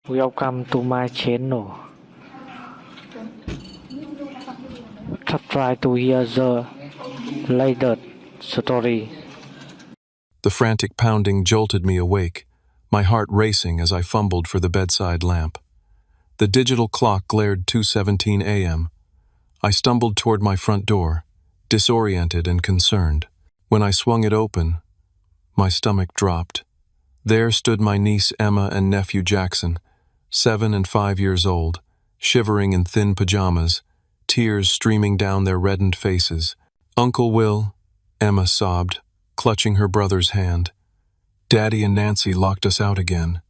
Welcome to my channel. Try to hear the latest story. The frantic pounding jolted me awake, my heart racing as I fumbled for the bedside lamp. The digital clock glared 2:17 a.m. I stumbled toward my front door, disoriented and concerned. When I swung it open, my stomach dropped. There stood my niece Emma and nephew Jackson, 7 and 5 years old, shivering in thin pajamas, tears streaming down their reddened faces. "Uncle Will," Emma sobbed, clutching her brother's hand. "Daddy and Nancy locked us out again.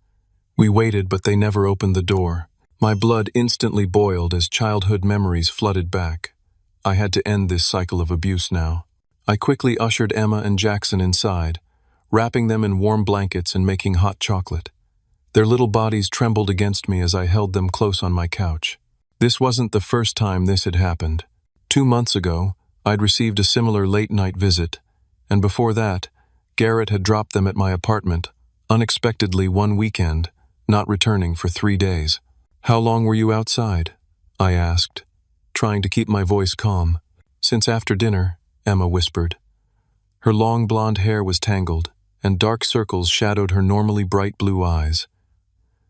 We waited, but they never opened the door." My blood instantly boiled as childhood memories flooded back. I had to end this cycle of abuse now. I quickly ushered Emma and Jackson inside, wrapping them in warm blankets and making hot chocolate. Their little bodies trembled against me as I held them close on my couch. This wasn't the first time this had happened. 2 months ago, I'd received a similar late-night visit, and before that, Garrett had dropped them at my apartment, unexpectedly one weekend, not returning for 3 days. "How long were you outside?" I asked, trying to keep my voice calm. "Since after dinner," Emma whispered. Her long blonde hair was tangled, and dark circles shadowed her normally bright blue eyes.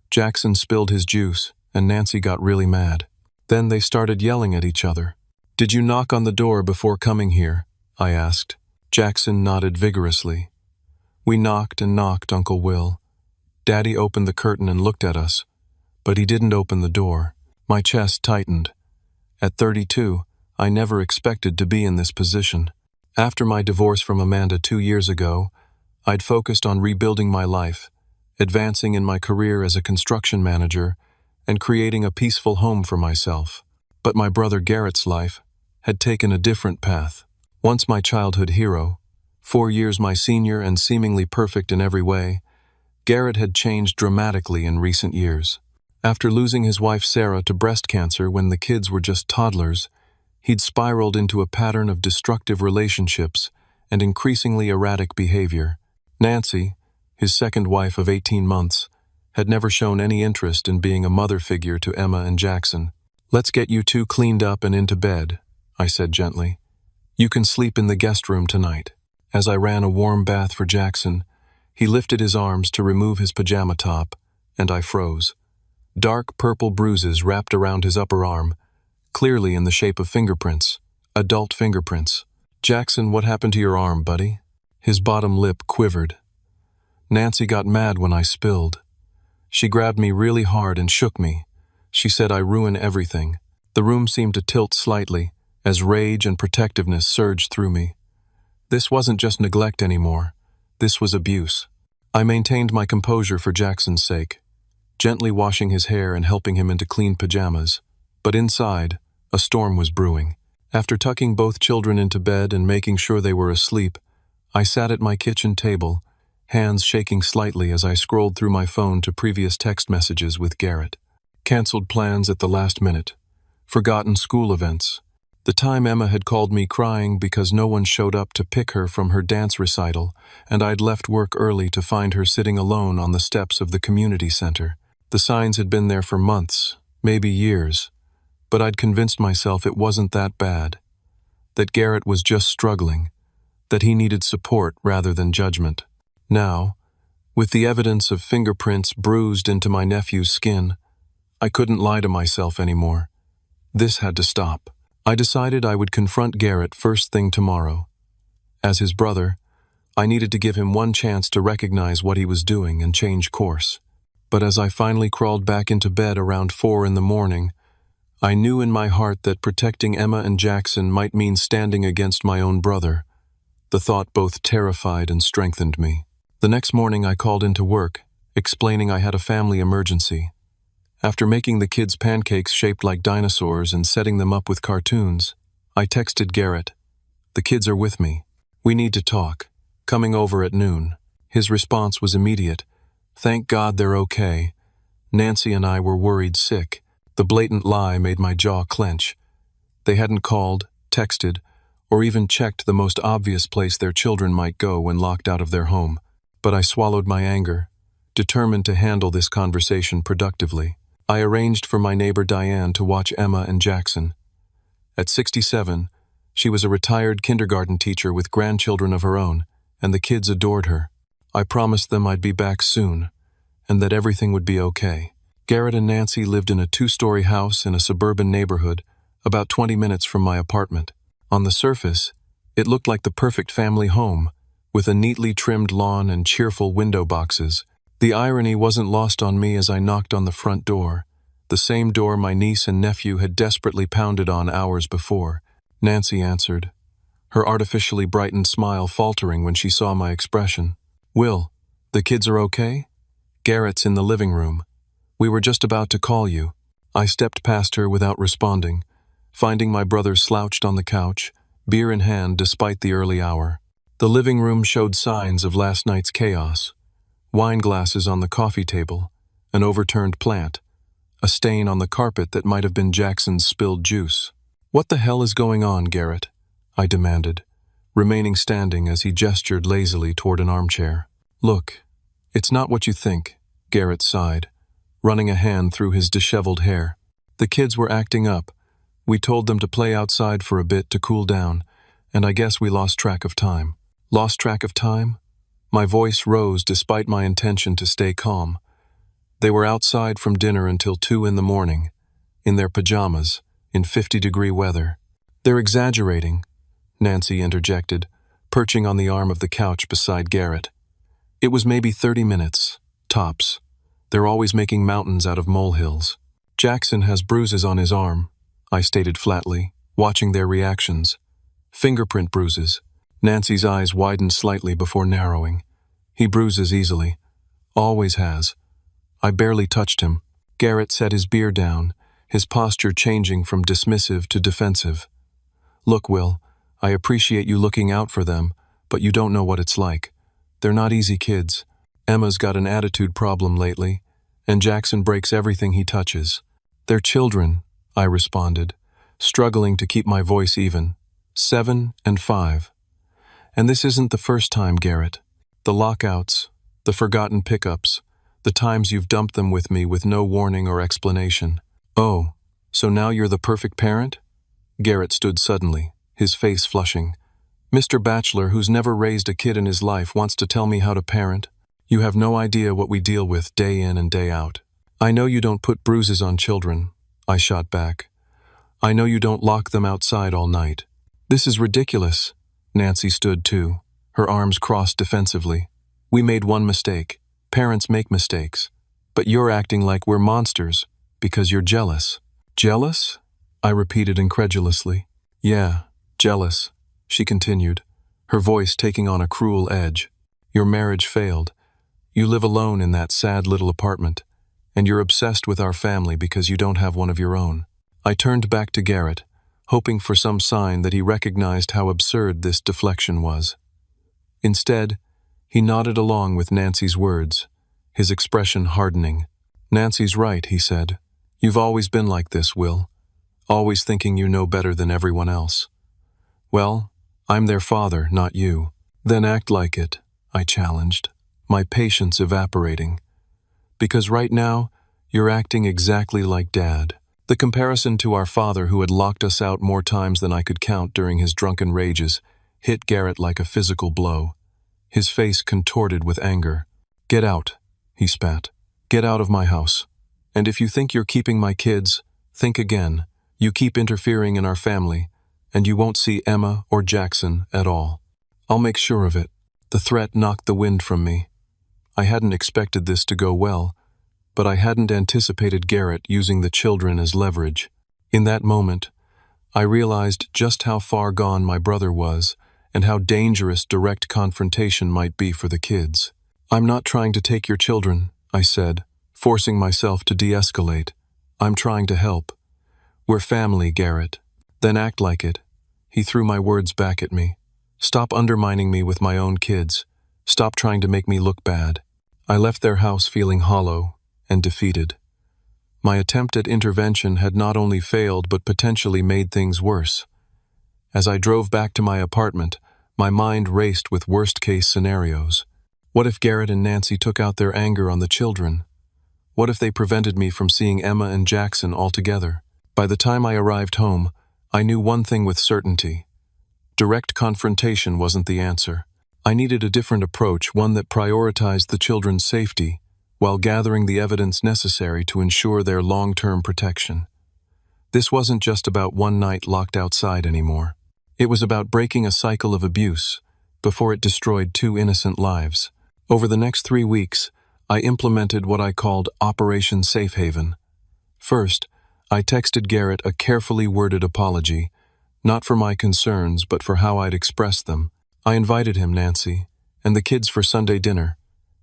Jackson spilled his juice, and Nancy got really mad. Then they started yelling at each other. "Did you knock on the door before coming here?" I asked. Jackson nodded vigorously. "We knocked and knocked, Uncle Will. Daddy opened the curtain and looked at us, but he didn't open the door." My chest tightened. At 32, I never expected to be in this position. After my divorce from Amanda 2 years ago, I'd focused on rebuilding my life, advancing in my career as a construction manager, and creating a peaceful home for myself. But my brother Garrett's life had taken a different path. Once my childhood hero, 4 years my senior and seemingly perfect in every way, Garrett had changed dramatically in recent years. After losing his wife Sarah to breast cancer when the kids were just toddlers, he'd spiraled into a pattern of destructive relationships and increasingly erratic behavior. Nancy, his second wife of 18 months, had never shown any interest in being a mother figure to Emma and Jackson. "Let's get you two cleaned up and into bed," I said gently. "You can sleep in the guest room tonight." As I ran a warm bath for Jackson, he lifted his arms to remove his pajama top, and I froze. Dark purple bruises wrapped around his upper arm, clearly in the shape of fingerprints, adult fingerprints. "Jackson, what happened to your arm, buddy?" His bottom lip quivered. "Nancy got mad when I spilled. She grabbed me really hard and shook me. She said I ruin everything." The room seemed to tilt slightly as rage and protectiveness surged through me. This wasn't just neglect anymore. This was abuse. I maintained my composure for Jackson's sake, gently washing his hair and helping him into clean pajamas. But inside, a storm was brewing. After tucking both children into bed and making sure they were asleep, I sat at my kitchen table, hands shaking slightly as I scrolled through my phone to previous text messages with Garrett. Canceled plans at the last minute. Forgotten school events. The time Emma had called me crying because no one showed up to pick her from her dance recital, and I'd left work early to find her sitting alone on the steps of the community center. The signs had been there for months, maybe years, but I'd convinced myself it wasn't that bad, that Garrett was just struggling, that he needed support rather than judgment. Now, with the evidence of fingerprints bruised into my nephew's skin, I couldn't lie to myself anymore. This had to stop. I decided I would confront Garrett first thing tomorrow. As his brother, I needed to give him one chance to recognize what he was doing and change course. But as I finally crawled back into bed around 4 in the morning, I knew in my heart that protecting Emma and Jackson might mean standing against my own brother. The thought both terrified and strengthened me. The next morning I called into work, explaining I had a family emergency. After making the kids pancakes shaped like dinosaurs and setting them up with cartoons, I texted Garrett, "The kids are with me. We need to talk. Coming over at noon." His response was immediate. "Thank God they're okay. Nancy and I were worried sick." The blatant lie made my jaw clench. They hadn't called, texted, or even checked the most obvious place their children might go when locked out of their home. But I swallowed my anger. determined to handle this conversation productively. I arranged for my neighbor Diane to watch Emma and Jackson. At 67, she was a retired kindergarten teacher with grandchildren of her own, and the kids adored her. I promised them I'd be back soon, and that everything would be okay. Garrett and Nancy lived in a 2-story house in a suburban neighborhood, about 20 minutes from my apartment. On the surface, it looked like the perfect family home, with a neatly trimmed lawn and cheerful window boxes. The irony wasn't lost on me as I knocked on the front door, the same door my niece and nephew had desperately pounded on hours before. Nancy answered, her artificially brightened smile faltering when she saw my expression. "Will, the kids are okay? Garrett's in the living room. We were just about to call you." I stepped past her without responding, finding my brother slouched on the couch, beer in hand despite the early hour. The living room showed signs of last night's chaos. Wine glasses on the coffee table, an overturned plant, a stain on the carpet that might have been Jackson's spilled juice. "What the hell is going on, Garrett?" I demanded, remaining standing as he gestured lazily toward an armchair. "Look, it's not what you think," Garrett sighed, running a hand through his disheveled hair. "The kids were acting up. We told them to play outside for a bit to cool down, and I guess we lost track of time." Lost track of time? My voice rose despite my intention to stay calm. They were outside from dinner until 2 in the morning, in their pajamas, in 50-degree weather. "They're exaggerating," Nancy interjected, perching on the arm of the couch beside Garrett. "It was maybe 30 minutes, tops. They're always making mountains out of molehills." "Jackson has bruises on his arm," I stated flatly, watching their reactions. "Fingerprint bruises." Nancy's eyes widened slightly before narrowing. "He bruises easily. Always has. I barely touched him." Garrett set his beer down, his posture changing from dismissive to defensive. "Look, Will, I appreciate you looking out for them, but you don't know what it's like. They're not easy kids. Emma's got an attitude problem lately, and Jackson breaks everything he touches." "They're children," I responded, struggling to keep my voice even. 7 and 5. "And this isn't the first time, Garrett. The lockouts, the forgotten pickups, the times you've dumped them with me with no warning or explanation." "Oh, so now you're the perfect parent?" Garrett stood suddenly, his face flushing. "Mr. Bachelor, who's never raised a kid in his life, wants to tell me how to parent? You have no idea what we deal with day in and day out." "I know you don't put bruises on children," I shot back. "I know you don't lock them outside all night." "This is ridiculous." Nancy stood too, her arms crossed defensively. "We made one mistake. Parents make mistakes. But you're acting like we're monsters because you're jealous." "Jealous?" I repeated incredulously. "Yeah, jealous," she continued, her voice taking on a cruel edge. "Your marriage failed. You live alone in that sad little apartment, and you're obsessed with our family because you don't have one of your own." I turned back to Garrett, hoping for some sign that he recognized how absurd this deflection was. Instead, he nodded along with Nancy's words, his expression hardening. "Nancy's right," he said. "You've always been like this, Will. Always thinking you know better than everyone else. Well, I'm their father, not you." "Then act like it," I challenged, my patience evaporating. "Because right now, you're acting exactly like Dad." The comparison to our father, who had locked us out more times than I could count during his drunken rages, hit Garrett like a physical blow. His face contorted with anger. "Get out," he spat. "Get out of my house. And if you think you're keeping my kids, think again. You keep interfering in our family, and you won't see Emma or Jackson at all. I'll make sure of it." The threat knocked the wind from me. I hadn't expected this to go well, but I hadn't anticipated Garrett using the children as leverage. In that moment, I realized just how far gone my brother was and how dangerous direct confrontation might be for the kids. "I'm not trying to take your children," I said, forcing myself to de-escalate. "I'm trying to help. We're family, Garrett." "Then act like it." He threw my words back at me. "Stop undermining me with my own kids. Stop trying to make me look bad." I left their house feeling hollow and defeated. My attempt at intervention had not only failed but potentially made things worse. As I drove back to my apartment, my mind raced with worst-case scenarios. What if Garrett and Nancy took out their anger on the children? What if they prevented me from seeing Emma and Jackson altogether? By the time I arrived home, I knew one thing with certainty. Direct confrontation wasn't the answer. I needed a different approach, one that prioritized the children's safety, while gathering the evidence necessary to ensure their long-term protection. This wasn't just about one night locked outside anymore. It was about breaking a cycle of abuse before it destroyed 2 innocent lives. Over the next 3 weeks, I implemented what I called Operation Safe Haven. First, I texted Garrett a carefully worded apology, not for my concerns, but for how I'd expressed them. I invited him, Nancy, and the kids for Sunday dinner,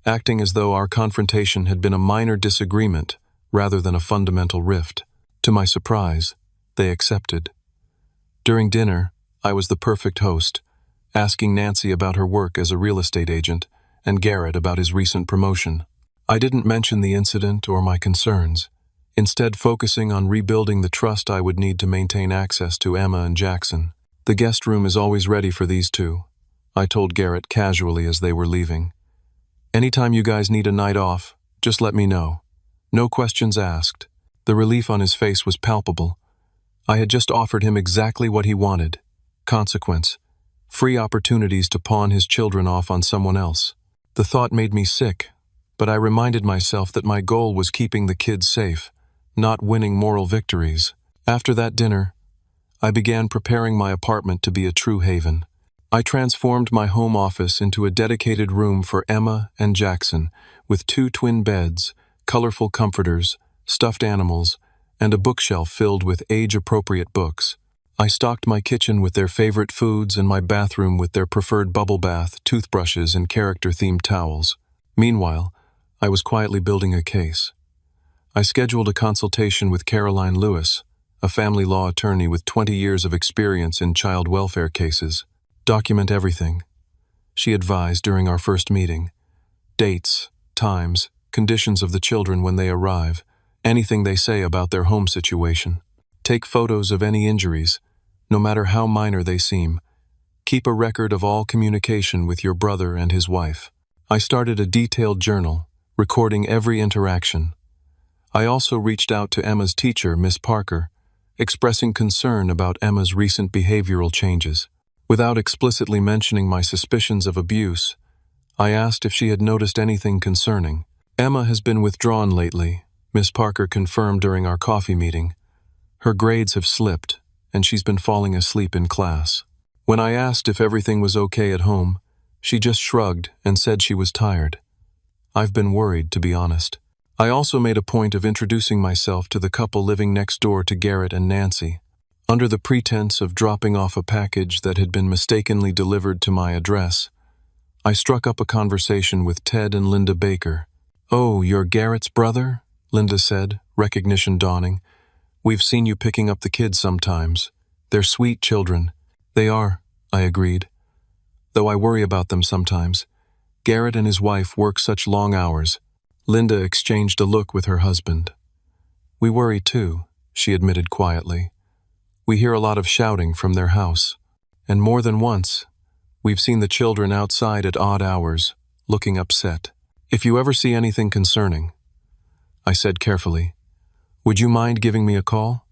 acting as though our confrontation had been a minor disagreement rather than a fundamental rift. To my surprise, they accepted. During dinner, I was the perfect host, asking Nancy about her work as a real estate agent and Garrett about his recent promotion. I didn't mention the incident or my concerns, instead focusing on rebuilding the trust I would need to maintain access to Emma and Jackson. The guest room is always ready for these two, I told Garrett casually as they were leaving. Anytime you guys need a night off, just let me know. No questions asked. The relief on his face was palpable. I had just offered him exactly what he wanted. Consequence: free opportunities to pawn his children off on someone else. The thought made me sick, but I reminded myself that my goal was keeping the kids safe, not winning moral victories. After that dinner, I began preparing my apartment to be a true haven. I transformed my home office into a dedicated room for Emma and Jackson, with 2 twin beds, colorful comforters, stuffed animals, and a bookshelf filled with age-appropriate books. I stocked my kitchen with their favorite foods and my bathroom with their preferred bubble bath, toothbrushes, and character-themed towels. Meanwhile, I was quietly building a case. I scheduled a consultation with Caroline Lewis, a family law attorney with 20 years of experience in child welfare cases. Document everything, she advised during our first meeting. Dates, times, conditions of the children when they arrive, anything they say about their home situation. Take photos of any injuries, no matter how minor they seem. Keep a record of all communication with your brother and his wife. I started a detailed journal, recording every interaction. I also reached out to Emma's teacher, Miss Parker, expressing concern about Emma's recent behavioral changes. Without explicitly mentioning my suspicions of abuse, I asked if she had noticed anything concerning. Emma has been withdrawn lately, Miss Parker confirmed during our coffee meeting. Her grades have slipped, and she's been falling asleep in class. When I asked if everything was okay at home, she just shrugged and said she was tired. I've been worried, to be honest. I also made a point of introducing myself to the couple living next door to Garrett and Nancy. Under the pretense of dropping off a package that had been mistakenly delivered to my address, I struck up a conversation with Ted and Linda Baker. "Oh, you're Garrett's brother?" Linda said, recognition dawning. "We've seen you picking up the kids sometimes. They're sweet children." "They are," I agreed, "though I worry about them sometimes. Garrett and his wife work such long hours." Linda exchanged a look with her husband. "We worry too," she admitted quietly. "We hear a lot of shouting from their house, and more than once, we've seen the children outside at odd hours, looking upset. If you ever see anything concerning," I said carefully, "would you mind giving me a call?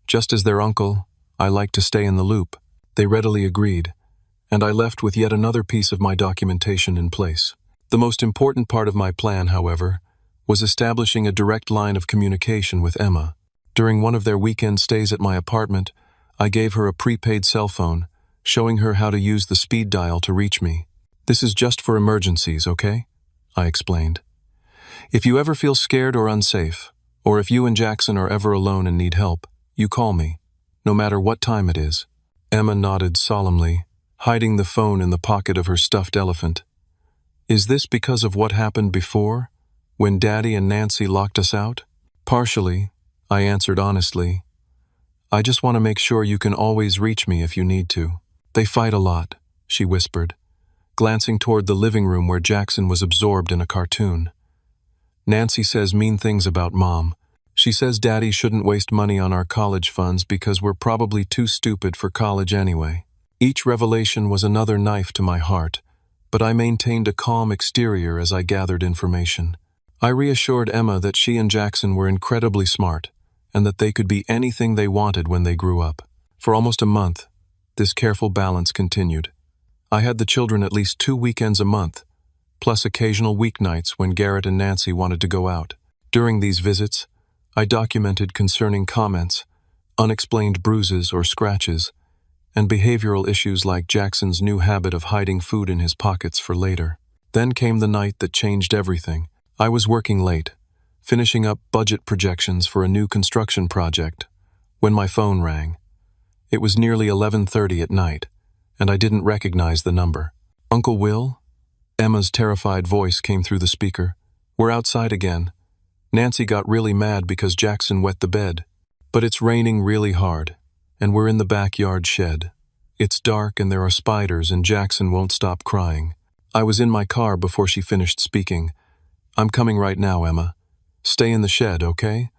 Just as their uncle, I like to stay in the loop." They readily agreed, and I left with yet another piece of my documentation in place. The most important part of my plan, however, was establishing a direct line of communication with Emma. During one of their weekend stays at my apartment, I gave her a prepaid cell phone, showing her how to use the speed dial to reach me. "This is just for emergencies, okay?" I explained. "If you ever feel scared or unsafe, or if you and Jackson are ever alone and need help, you call me, no matter what time it is." Emma nodded solemnly, hiding the phone in the pocket of her stuffed elephant. "Is this because of what happened before, when Daddy and Nancy locked us out?" "Partially," I answered honestly. "I just want to make sure you can always reach me if you need to." "They fight a lot," she whispered, glancing toward the living room where Jackson was absorbed in a cartoon. "Nancy says mean things about Mom. She says Daddy shouldn't waste money on our college funds because we're probably too stupid for college anyway." Each revelation was another knife to my heart, but I maintained a calm exterior as I gathered information. I reassured Emma that she and Jackson were incredibly smart, and that they could be anything they wanted when they grew up. For almost a month, this careful balance continued. I had the children at least 2 weekends a month, plus occasional weeknights when Garrett and Nancy wanted to go out. During these visits, I documented concerning comments, unexplained bruises or scratches, and behavioral issues like Jackson's new habit of hiding food in his pockets for later. Then came the night that changed everything. I was working late, finishing up budget projections for a new construction project, when my phone rang. It was nearly 11:30 at night, and I didn't recognize the number. "Uncle Will?" Emma's terrified voice came through the speaker. "We're outside again. Nancy got really mad because Jackson wet the bed. But it's raining really hard, and we're in the backyard shed. It's dark and there are spiders and Jackson won't stop crying." I was in my car before she finished speaking. "I'm coming right now, Emma. Stay in the shed, okay?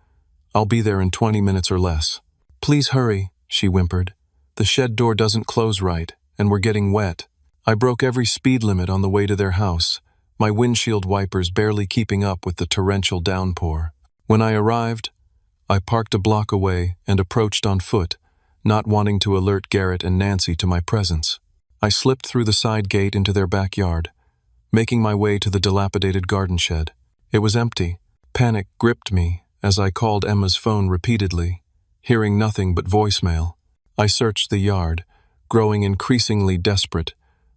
I'll be there in 20 minutes or less." "Please hurry," she whimpered. "The shed door doesn't close right, and we're getting wet." I broke every speed limit on the way to their house, my windshield wipers barely keeping up with the torrential downpour. When I arrived, I parked a block away and approached on foot, not wanting to alert Garrett and Nancy to my presence. I slipped through the side gate into their backyard, making my way to the dilapidated garden shed. It was empty. Panic gripped me as I called Emma's phone repeatedly, hearing nothing but voicemail. I searched the yard, growing increasingly desperate,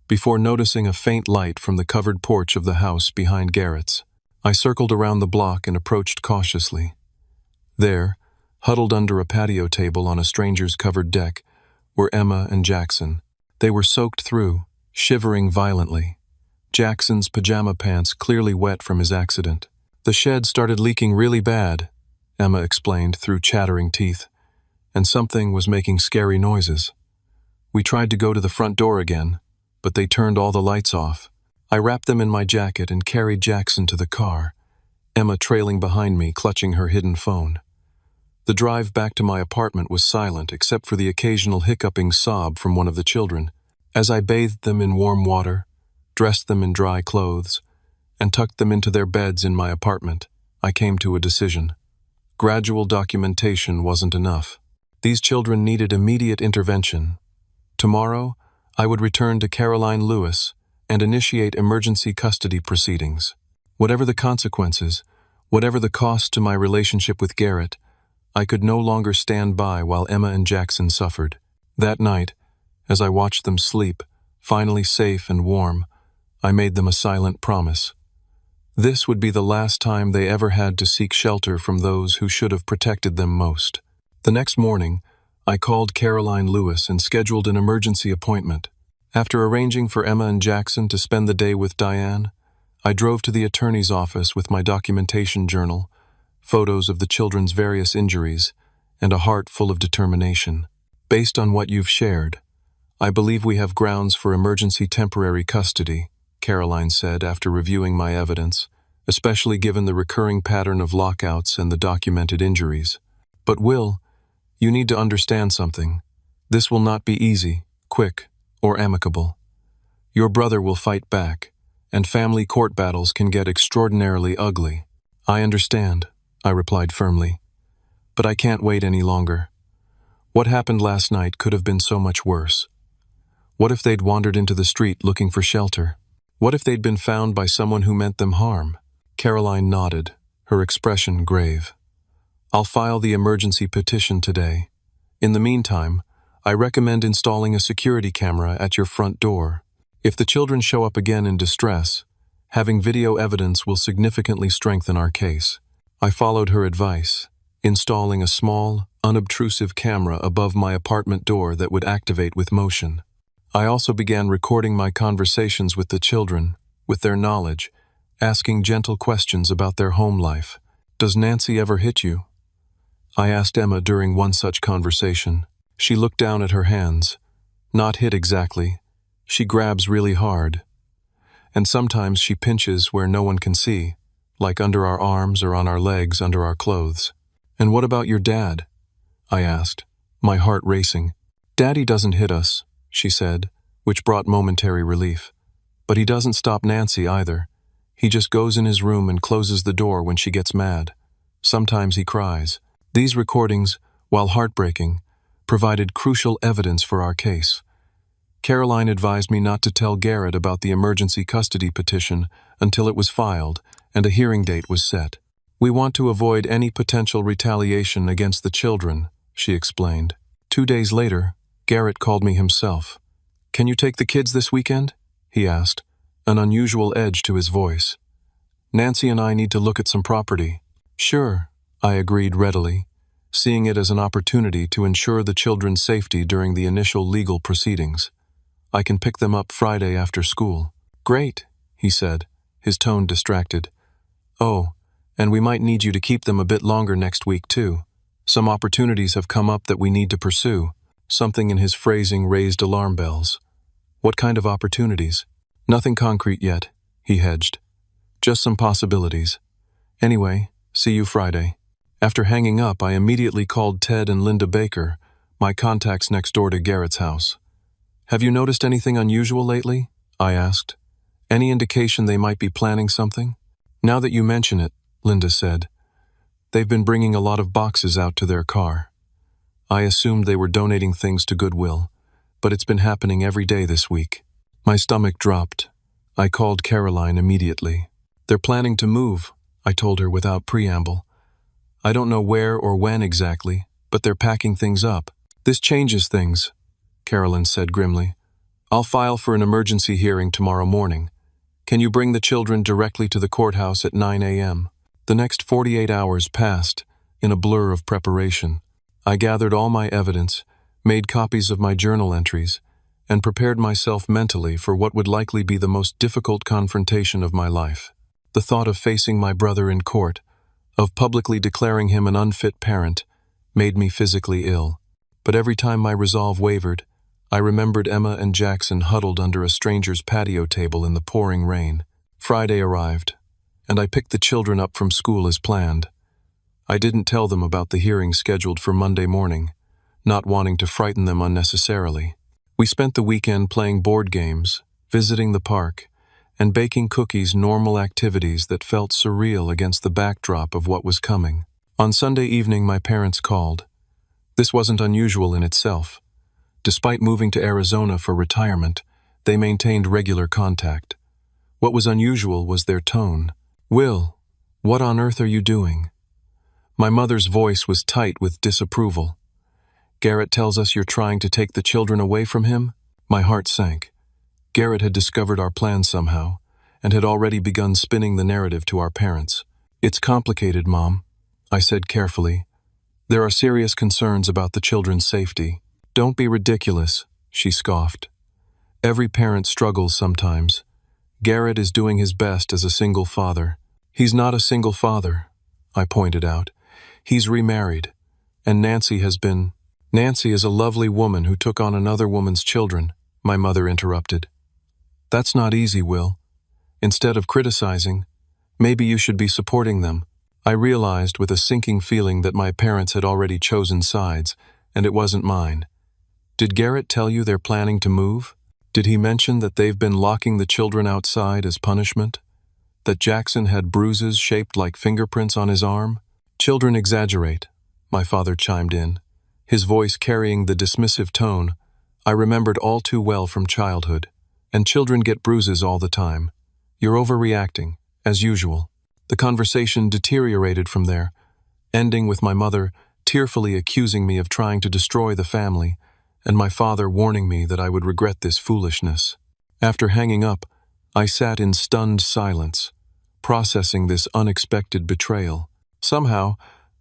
before noticing a faint light from the covered porch of the house behind Garrett's. I circled around the block and approached cautiously. There, huddled under a patio table on a stranger's covered deck, were Emma and Jackson. They were soaked through, shivering violently. Jackson's pajama pants clearly wet from his accident. "The shed started leaking really bad," Emma explained through chattering teeth, "and something was making scary noises. We tried to go to the front door again, but they turned all the lights off." I wrapped them in my jacket and carried Jackson to the car, Emma trailing behind me, clutching her hidden phone. The drive back to my apartment was silent except for the occasional hiccuping sob from one of the children. As I bathed them in warm water, dressed them in dry clothes, and tucked them into their beds in my apartment, I came to a decision. Gradual documentation wasn't enough. These children needed immediate intervention. Tomorrow, I would return to Caroline Lewis and initiate emergency custody proceedings. Whatever the consequences, whatever the cost to my relationship with Garrett, I could no longer stand by while Emma and Jackson suffered. That night, as I watched them sleep, finally safe and warm, I made them a silent promise. This would be the last time they ever had to seek shelter from those who should have protected them most. The next morning, I called Caroline Lewis and scheduled an emergency appointment. After arranging for Emma and Jackson to spend the day with Diane, I drove to the attorney's office with my documentation journal, photos of the children's various injuries, and a heart full of determination. "Based on what you've shared, I believe we have grounds for emergency temporary custody," Caroline said after reviewing my evidence, especially given the recurring pattern of lockouts and the documented injuries. "But Will, you need to understand something. This will not be easy, quick, or amicable. Your brother will fight back, and family court battles can get extraordinarily ugly." "I understand," I replied firmly. "But I can't wait any longer. What happened last night could have been so much worse. What if they'd wandered into the street looking for shelter? What if they'd been found by someone who meant them harm?" Caroline nodded, her expression grave. "I'll file the emergency petition today. In the meantime, I recommend installing a security camera at your front door. If the children show up again in distress, having video evidence will significantly strengthen our case." I followed her advice, installing a small, unobtrusive camera above my apartment door that would activate with motion. I also began recording my conversations with the children, with their knowledge, asking gentle questions about their home life. "Does Nancy ever hit you?" I asked Emma during one such conversation. She looked down at her hands. "Not hit exactly. She grabs really hard. And sometimes she pinches where no one can see, like under our arms or on our legs under our clothes." "And what about your dad?" I asked, my heart racing. "Daddy doesn't hit us," she said, which brought momentary relief. But he doesn't stop Nancy either. He just goes in his room and closes the door when she gets mad. Sometimes he cries. These recordings, while heartbreaking, provided crucial evidence for our case. Caroline advised me not to tell Garrett about the emergency custody petition until it was filed and a hearing date was set. We want to avoid any potential retaliation against the children, she explained. 2 days later, Garrett called me himself. Can you take the kids this weekend? He asked, an unusual edge to his voice. Nancy and I need to look at some property. Sure, I agreed readily, seeing it as an opportunity to ensure the children's safety during the initial legal proceedings. I can pick them up Friday after school. Great, he said, his tone distracted. Oh, and we might need you to keep them a bit longer next week too. Some opportunities have come up that we need to pursue. Something in his phrasing raised alarm bells. What kind of opportunities? Nothing concrete yet, he hedged. Just some possibilities. Anyway, see you Friday. After hanging up, I immediately called Ted and Linda Baker, my contacts next door to Garrett's house. Have you noticed anything unusual lately? I asked. Any indication they might be planning something? Now that you mention it, Linda said. They've been bringing a lot of boxes out to their car. I assumed they were donating things to Goodwill, but it's been happening every day this week. My stomach dropped. I called Caroline immediately. They're planning to move, I told her without preamble. I don't know where or when exactly, but they're packing things up. This changes things, Caroline said grimly. I'll file for an emergency hearing tomorrow morning. Can you bring the children directly to the courthouse at 9 a.m.? The next 48 hours passed in a blur of preparation. I gathered all my evidence, made copies of my journal entries, and prepared myself mentally for what would likely be the most difficult confrontation of my life. The thought of facing my brother in court, of publicly declaring him an unfit parent, made me physically ill. But every time my resolve wavered, I remembered Emma and Jackson huddled under a stranger's patio table in the pouring rain. Friday arrived, and I picked the children up from school as planned. I didn't tell them about the hearing scheduled for Monday morning, not wanting to frighten them unnecessarily. We spent the weekend playing board games, visiting the park, and baking cookies, normal activities that felt surreal against the backdrop of what was coming. On Sunday evening, my parents called. This wasn't unusual in itself. Despite moving to Arizona for retirement, they maintained regular contact. What was unusual was their tone. Will, what on earth are you doing? My mother's voice was tight with disapproval. Garrett tells us you're trying to take the children away from him? My heart sank. Garrett had discovered our plan somehow, and had already begun spinning the narrative to our parents. It's complicated, Mom, I said carefully. There are serious concerns about the children's safety. Don't be ridiculous, she scoffed. Every parent struggles sometimes. Garrett is doing his best as a single father. He's not a single father, I pointed out. He's remarried, and Nancy is a lovely woman who took on another woman's children, my mother interrupted. That's not easy, Will. Instead of criticizing, maybe you should be supporting them. I realized with a sinking feeling that my parents had already chosen sides, and it wasn't mine. Did Garrett tell you they're planning to move? Did he mention that they've been locking the children outside as punishment? That Jackson had bruises shaped like fingerprints on his arm? Children exaggerate, my father chimed in, his voice carrying the dismissive tone I remembered all too well from childhood. And children get bruises all the time. You're overreacting, as usual. The conversation deteriorated from there, ending with my mother tearfully accusing me of trying to destroy the family, and my father warning me that I would regret this foolishness. After hanging up, I sat in stunned silence, processing this unexpected betrayal. Somehow,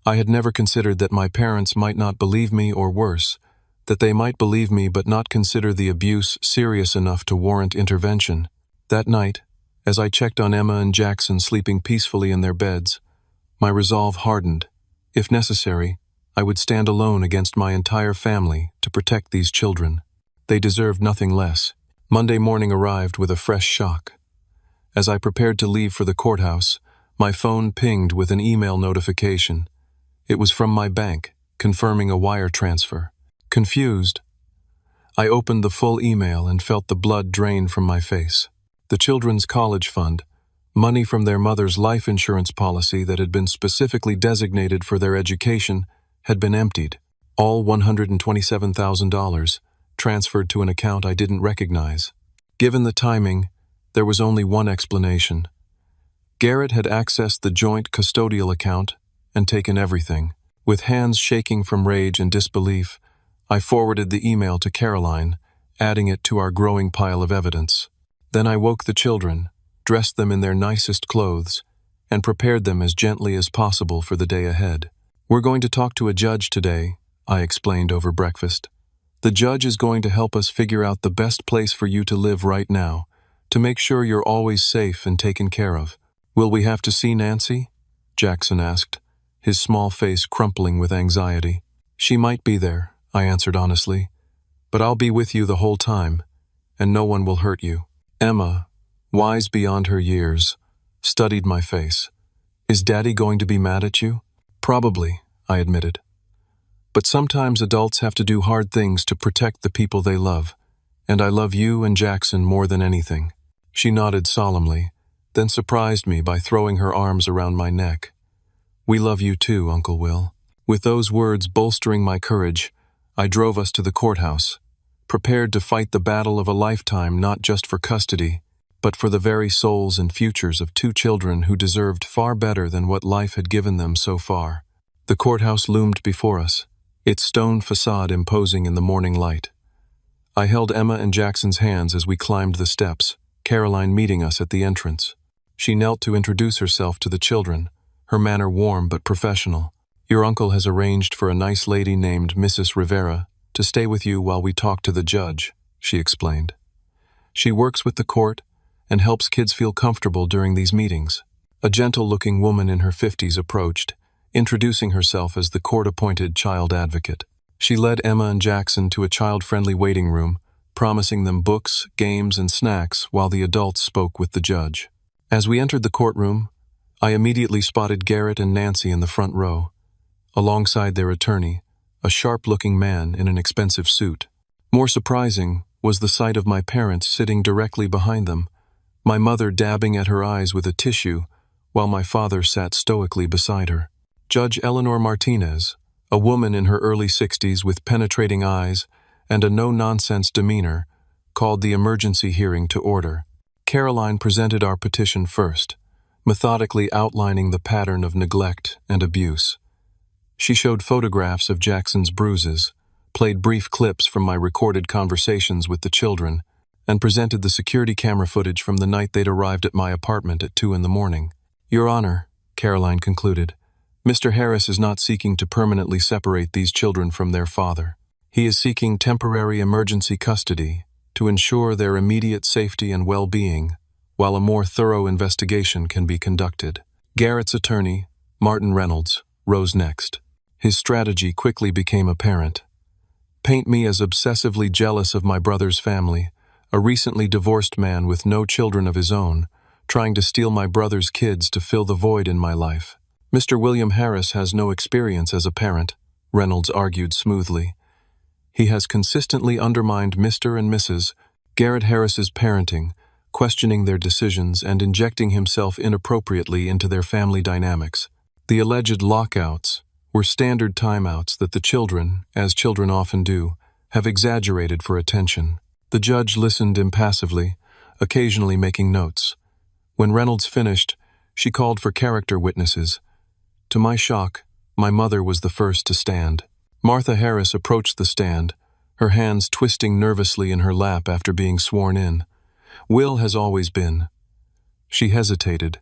I had never considered that my parents might not believe me, or worse, that they might believe me but not consider the abuse serious enough to warrant intervention. That night, as I checked on Emma and Jackson sleeping peacefully in their beds, my resolve hardened. If necessary, I would stand alone against my entire family to protect these children. They deserved nothing less. Monday morning arrived with a fresh shock. As I prepared to leave for the courthouse, my phone pinged with an email notification. It was from my bank, confirming a wire transfer. Confused, I opened the full email and felt the blood drain from my face. The children's college fund, money from their mother's life insurance policy that had been specifically designated for their education, had been emptied. All $127,000 transferred to an account I didn't recognize. Given the timing, there was only one explanation. Garrett had accessed the joint custodial account and taken everything. With hands shaking from rage and disbelief, I forwarded the email to Caroline, adding it to our growing pile of evidence. Then I woke the children, dressed them in their nicest clothes, and prepared them as gently as possible for the day ahead. "We're going to talk to a judge today," I explained over breakfast. "The judge is going to help us figure out the best place for you to live right now, to make sure you're always safe and taken care of." "Will we have to see Nancy?" Jackson asked, his small face crumpling with anxiety. "She might be there," I answered honestly, "but I'll be with you the whole time, and no one will hurt you." Emma, wise beyond her years, studied my face. "Is Daddy going to be mad at you?" "Probably," I admitted. "But sometimes adults have to do hard things to protect the people they love, and I love you and Jackson more than anything." She nodded solemnly, then surprised me by throwing her arms around my neck. "We love you too, Uncle Will." With those words bolstering my courage, I drove us to the courthouse, prepared to fight the battle of a lifetime not just for custody, but for the very souls and futures of two children who deserved far better than what life had given them so far. The courthouse loomed before us, its stone facade imposing in the morning light. I held Emma and Jackson's hands as we climbed the steps, Caroline meeting us at the entrance. She knelt to introduce herself to the children, her manner warm but professional. "Your uncle has arranged for a nice lady named Mrs. Rivera to stay with you while we talk to the judge," she explained. "She works with the court and helps kids feel comfortable during these meetings." A gentle-looking woman in her 50s approached, introducing herself as the court-appointed child advocate. She led Emma and Jackson to a child-friendly waiting room, promising them books, games, and snacks while the adults spoke with the judge. As we entered the courtroom, I immediately spotted Garrett and Nancy in the front row, alongside their attorney, a sharp-looking man in an expensive suit. More surprising was the sight of my parents sitting directly behind them, my mother dabbing at her eyes with a tissue, while my father sat stoically beside her. Judge Eleanor Martinez, a woman in her early 60s with penetrating eyes and a no-nonsense demeanor, called the emergency hearing to order. Caroline presented our petition first, methodically outlining the pattern of neglect and abuse. She showed photographs of Jackson's bruises, played brief clips from my recorded conversations with the children, and presented the security camera footage from the night they'd arrived at my apartment at 2 a.m. "Your Honor," Caroline concluded, "Mr. Harris is not seeking to permanently separate these children from their father. He is seeking temporary emergency custody to ensure their immediate safety and well-being, while a more thorough investigation can be conducted." Garrett's attorney, Martin Reynolds, rose next. His strategy quickly became apparent. Paint me as obsessively jealous of my brother's family, a recently divorced man with no children of his own, trying to steal my brother's kids to fill the void in my life. "Mr. William Harris has no experience as a parent," Reynolds argued smoothly. "He has consistently undermined Mr. and Mrs. Garrett Harris's parenting, questioning their decisions and injecting himself inappropriately into their family dynamics. The alleged lockouts were standard timeouts that the children, as children often do, have exaggerated for attention." The judge listened impassively, occasionally making notes. When Reynolds finished, she called for character witnesses. To my shock, my mother was the first to stand. Martha Harris approached the stand, her hands twisting nervously in her lap after being sworn in. "Will has always been." She hesitated,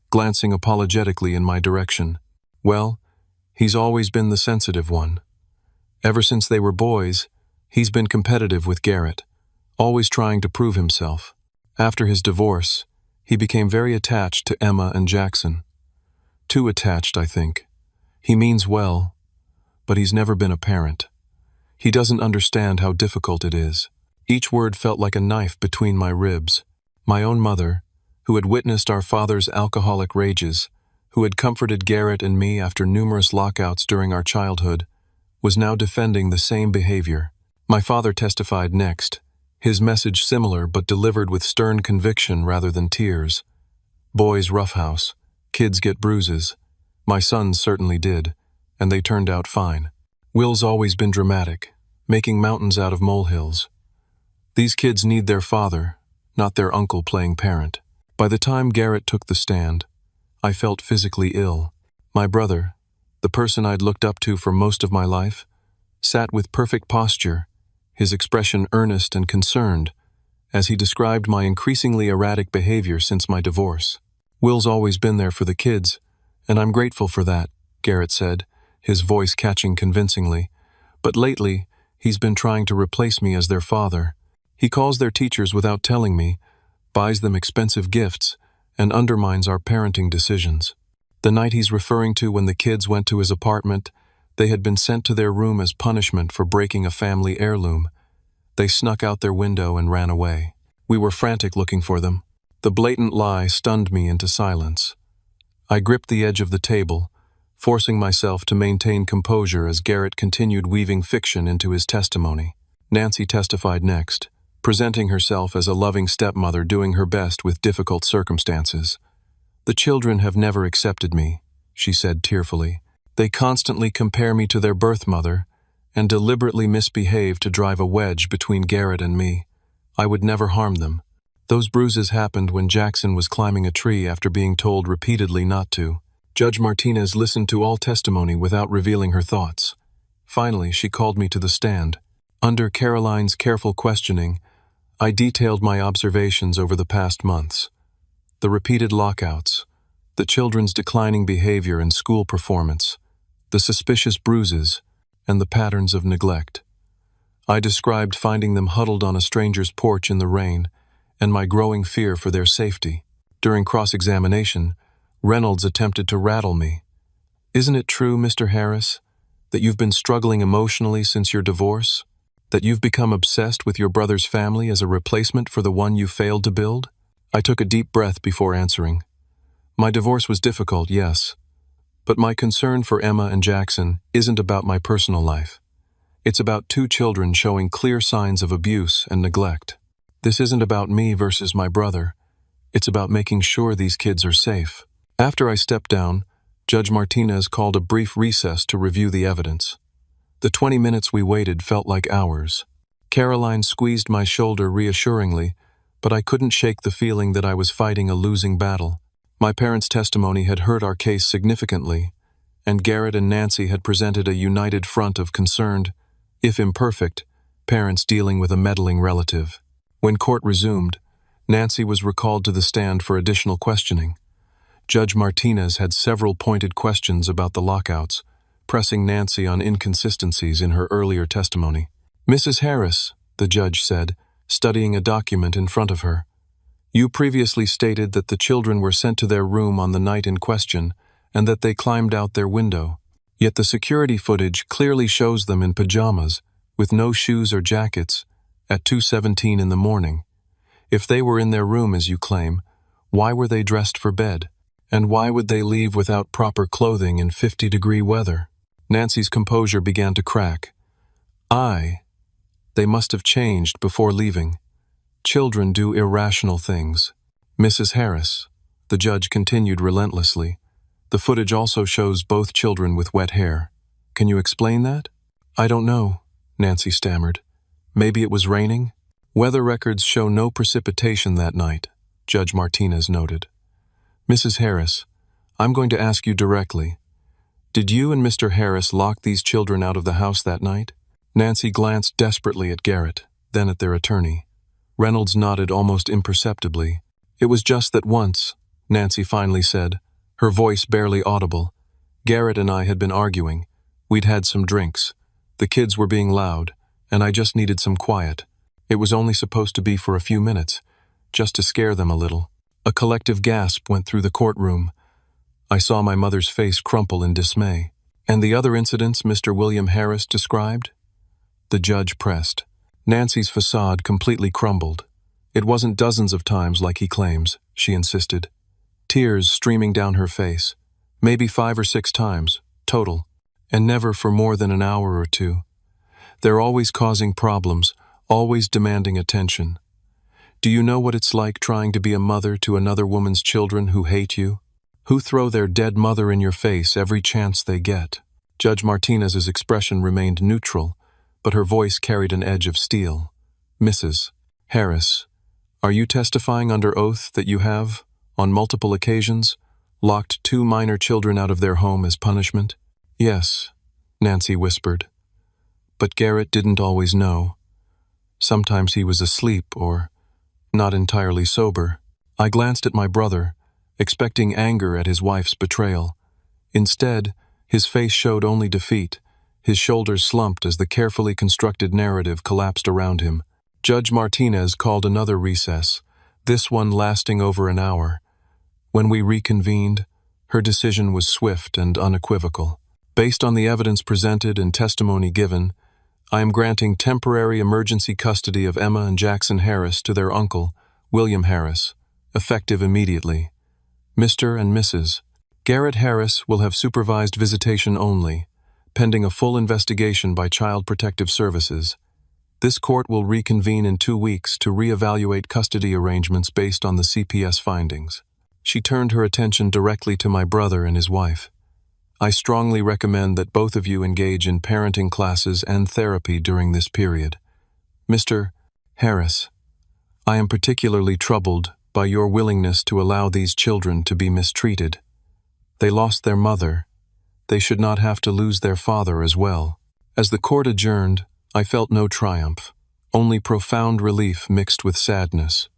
glancing apologetically in my direction. "Well, he's always been the sensitive one. Ever since they were boys, he's been competitive with Garrett, always trying to prove himself. After his divorce, he became very attached to Emma and Jackson. Too attached, I think. He means well, but he's never been a parent. He doesn't understand how difficult it is." Each word felt like a knife between my ribs. My own mother, who had witnessed our father's alcoholic rages, who had comforted Garrett and me after numerous lockouts during our childhood, was now defending the same behavior. My father testified next, His message similar but delivered with stern conviction rather than tears. Boys roughhouse, kids get bruises. My sons certainly did, and they turned out fine. Will's always been dramatic, making mountains out of molehills. These kids need their father, not their uncle playing parent. By the time Garrett took the stand, I felt physically ill. My brother, the person I'd looked up to for most of my life, sat with perfect posture, his expression earnest and concerned, as he described my increasingly erratic behavior since my divorce. Will's always been there for the kids, and I'm grateful for that, Garrett said, his voice catching convincingly. But lately, he's been trying to replace me as their father. He calls their teachers without telling me, buys them expensive gifts, and undermines our parenting decisions. The night he's referring to when the kids went to his apartment, they had been sent to their room as punishment for breaking a family heirloom. They snuck out their window and ran away. We were frantic looking for them. The blatant lie stunned me into silence. I gripped the edge of the table, forcing myself to maintain composure as Garrett continued weaving fiction into his testimony. Nancy testified next, presenting herself as a loving stepmother doing her best with difficult circumstances. "The children have never accepted me," she said tearfully. "They constantly compare me to their birth mother and deliberately misbehave to drive a wedge between Garrett and me. I would never harm them. Those bruises happened when Jackson was climbing a tree after being told repeatedly not to." Judge Martinez listened to all testimony without revealing her thoughts. Finally, she called me to the stand. Under Caroline's careful questioning, I detailed my observations over the past months. The repeated lockouts, the children's declining behavior and school performance, the suspicious bruises, and the patterns of neglect. I described finding them huddled on a stranger's porch in the rain, and my growing fear for their safety. During cross-examination, Reynolds attempted to rattle me. "Isn't it true, Mr. Harris, that you've been struggling emotionally since your divorce? That you've become obsessed with your brother's family as a replacement for the one you failed to build?" I took a deep breath before answering. My divorce was difficult, yes, but my concern for Emma and Jackson isn't about my personal life. It's about two children showing clear signs of abuse and neglect. This isn't about me versus my brother. It's about making sure these kids are safe. After I stepped down, Judge Martinez called a brief recess to review the evidence. The 20 minutes we waited felt like hours. Caroline squeezed my shoulder reassuringly, but I couldn't shake the feeling that I was fighting a losing battle. My parents' testimony had hurt our case significantly, and Garrett and Nancy had presented a united front of concerned, if imperfect, parents dealing with a meddling relative. When court resumed, Nancy was recalled to the stand for additional questioning. Judge Martinez had several pointed questions about the lockouts, pressing Nancy on inconsistencies in her earlier testimony. "Mrs. Harris," the judge said, studying a document in front of her, "you previously stated that the children were sent to their room on the night in question and that they climbed out their window. Yet the security footage clearly shows them in pajamas, with no shoes or jackets, at 2:17 in the morning. If they were in their room as you claim, why were they dressed for bed? And why would they leave without proper clothing in 50-degree weather?" Nancy's composure began to crack. They must have changed before leaving. Children do irrational things. "Mrs. Harris," the judge continued relentlessly, "the footage also shows both children with wet hair. Can you explain that?" "I don't know," Nancy stammered. "Maybe it was raining?" "Weather records show no precipitation that night," Judge Martinez noted. "Mrs. Harris, I'm going to ask you directly. Did you and Mr. Harris lock these children out of the house that night?" Nancy glanced desperately at Garrett, then at their attorney. Reynolds nodded almost imperceptibly. "It was just that once," Nancy finally said, her voice barely audible. "Garrett and I had been arguing. We'd had some drinks. The kids were being loud, and I just needed some quiet. It was only supposed to be for a few minutes, just to scare them a little." A collective gasp went through the courtroom. I saw my mother's face crumple in dismay. "And the other incidents Mr. William Harris described?" The judge pressed. Nancy's facade completely crumbled. "It wasn't dozens of times like he claims," she insisted. Tears streaming down her face. "Maybe 5 or 6 times, total. And never for more than an hour or two. They're always causing problems, always demanding attention. Do you know what it's like trying to be a mother to another woman's children who hate you? Who throw their dead mother in your face every chance they get? Judge Martinez's expression remained neutral, but her voice carried an edge of steel. Mrs. Harris, are you testifying under oath that you have, on multiple occasions, locked 2 minor children out of their home as punishment? Yes, Nancy whispered. But Garrett didn't always know. Sometimes he was asleep or not entirely sober. I glanced at my brother, expecting anger at his wife's betrayal. Instead, his face showed only defeat. His shoulders slumped as the carefully constructed narrative collapsed around him. Judge Martinez called another recess, this one lasting over an hour. When we reconvened, her decision was swift and unequivocal. Based on the evidence presented and testimony given, I am granting temporary emergency custody of Emma and Jackson Harris to their uncle, William Harris, effective immediately. Mr. and Mrs. Garrett Harris will have supervised visitation only, pending a full investigation by Child Protective Services. This court will reconvene in 2 weeks to reevaluate custody arrangements based on the CPS findings. She turned her attention directly to my brother and his wife. I strongly recommend that both of you engage in parenting classes and therapy during this period. Mr. Harris, I am particularly troubled by your willingness to allow these children to be mistreated. They lost their mother. They should not have to lose their father as well. As the court adjourned, I felt no triumph, only profound relief mixed with sadness.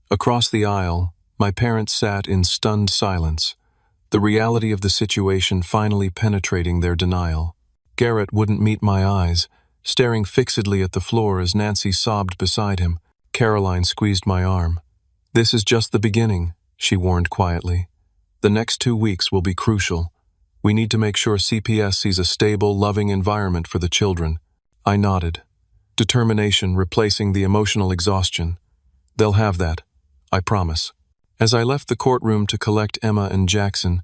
Across the aisle, my parents sat in stunned silence, the reality of the situation finally penetrating their denial. Garrett wouldn't meet my eyes, staring fixedly at the floor as Nancy sobbed beside him. Caroline squeezed my arm. This is just the beginning, she warned quietly. The next 2 weeks will be crucial. We need to make sure CPS sees a stable, loving environment for the children. I nodded, determination replacing the emotional exhaustion. They'll have that, I promise. As I left the courtroom to collect Emma and Jackson,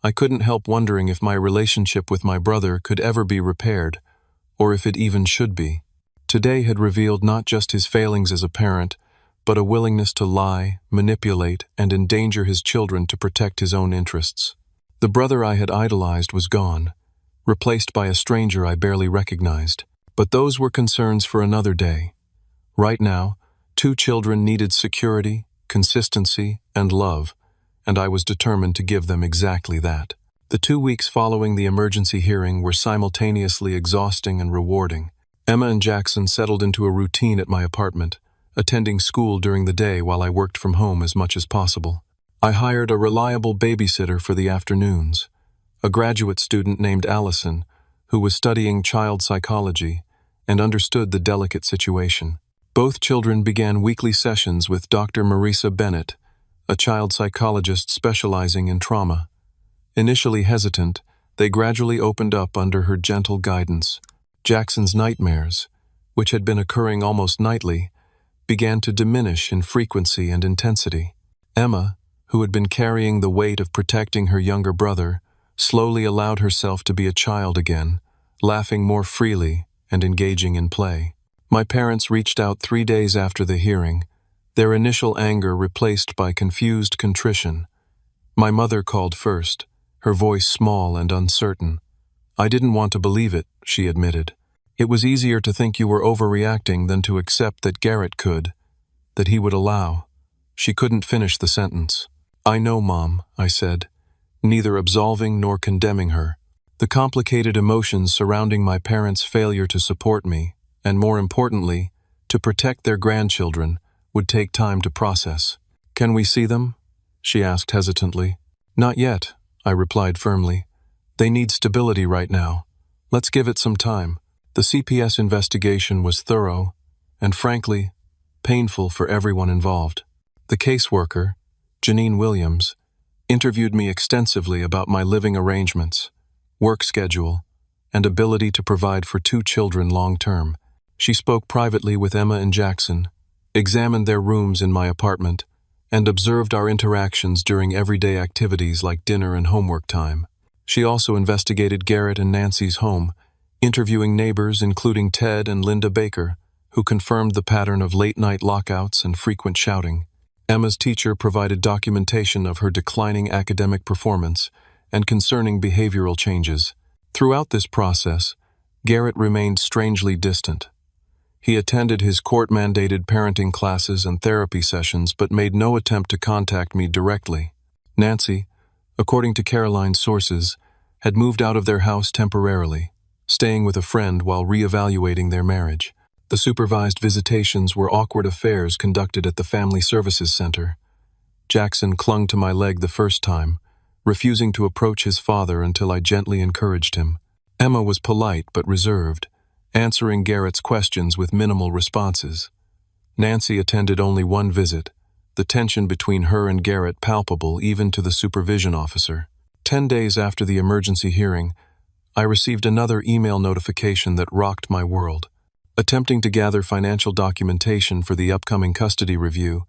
I couldn't help wondering if my relationship with my brother could ever be repaired, or if it even should be. Today had revealed not just his failings as a parent, but a willingness to lie, manipulate, and endanger his children to protect his own interests. The brother I had idolized was gone, replaced by a stranger I barely recognized. But those were concerns for another day. Right now, 2 children needed security, consistency, and love, and I was determined to give them exactly that. The 2 weeks following the emergency hearing were simultaneously exhausting and rewarding. Emma and Jackson settled into a routine at my apartment, attending school during the day while I worked from home as much as possible. I hired a reliable babysitter for the afternoons, a graduate student named Allison, who was studying child psychology and understood the delicate situation. Both children began weekly sessions with Dr. Marisa Bennett, a child psychologist specializing in trauma. Initially hesitant, they gradually opened up under her gentle guidance. Jackson's nightmares, which had been occurring almost nightly, began to diminish in frequency and intensity. Emma, who had been carrying the weight of protecting her younger brother, slowly allowed herself to be a child again, laughing more freely and engaging in play. My parents reached out 3 days after the hearing, their initial anger replaced by confused contrition. My mother called first, her voice small and uncertain. I didn't want to believe it, she admitted. It was easier to think you were overreacting than to accept that Garrett could, that he would allow. She couldn't finish the sentence. I know, Mom, I said, neither absolving nor condemning her. The complicated emotions surrounding my parents' failure to support me, and more importantly, to protect their grandchildren, would take time to process. Can we see them? She asked hesitantly. Not yet, I replied firmly. They need stability right now. Let's give it some time. The CPS investigation was thorough and, frankly, painful for everyone involved. The caseworker, Janine Williams, interviewed me extensively about my living arrangements, work schedule, and ability to provide for 2 children long-term. She spoke privately with Emma and Jackson, examined their rooms in my apartment, and observed our interactions during everyday activities like dinner and homework time. She also investigated Garrett and Nancy's home, interviewing neighbors including Ted and Linda Baker, who confirmed the pattern of late-night lockouts and frequent shouting. Emma's teacher provided documentation of her declining academic performance and concerning behavioral changes. Throughout this process, Garrett remained strangely distant. He attended his court-mandated parenting classes and therapy sessions but made no attempt to contact me directly. Nancy, according to Caroline's sources, had moved out of their house temporarily, staying with a friend while re-evaluating their marriage. The supervised visitations were awkward affairs conducted at the Family Services Center. Jackson clung to my leg the first time, refusing to approach his father until I gently encouraged him. Emma was polite but reserved, answering Garrett's questions with minimal responses. Nancy attended only one visit, the tension between her and Garrett palpable even to the supervision officer. 10 days after the emergency hearing, I received another email notification that rocked my world. Attempting to gather financial documentation for the upcoming custody review,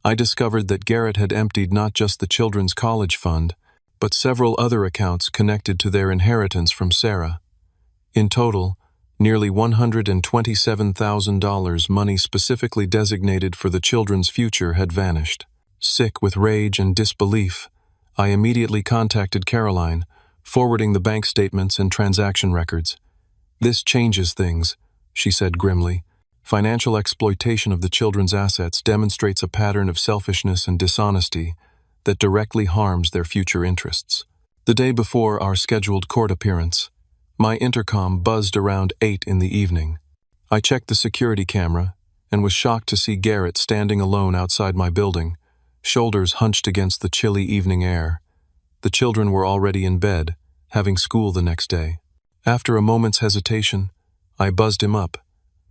I discovered that Garrett had emptied not just the children's college fund, but several other accounts connected to their inheritance from Sarah. In total, nearly $127,000 money specifically designated for the children's future had vanished. Sick with rage and disbelief, I immediately contacted Caroline, forwarding the bank statements and transaction records. "This changes things," she said grimly. "Financial exploitation of the children's assets demonstrates a pattern of selfishness and dishonesty that directly harms their future interests." The day before our scheduled court appearance, my intercom buzzed around 8 in the evening. I checked the security camera and was shocked to see Garrett standing alone outside my building, shoulders hunched against the chilly evening air. The children were already in bed, having school the next day. After a moment's hesitation, I buzzed him up,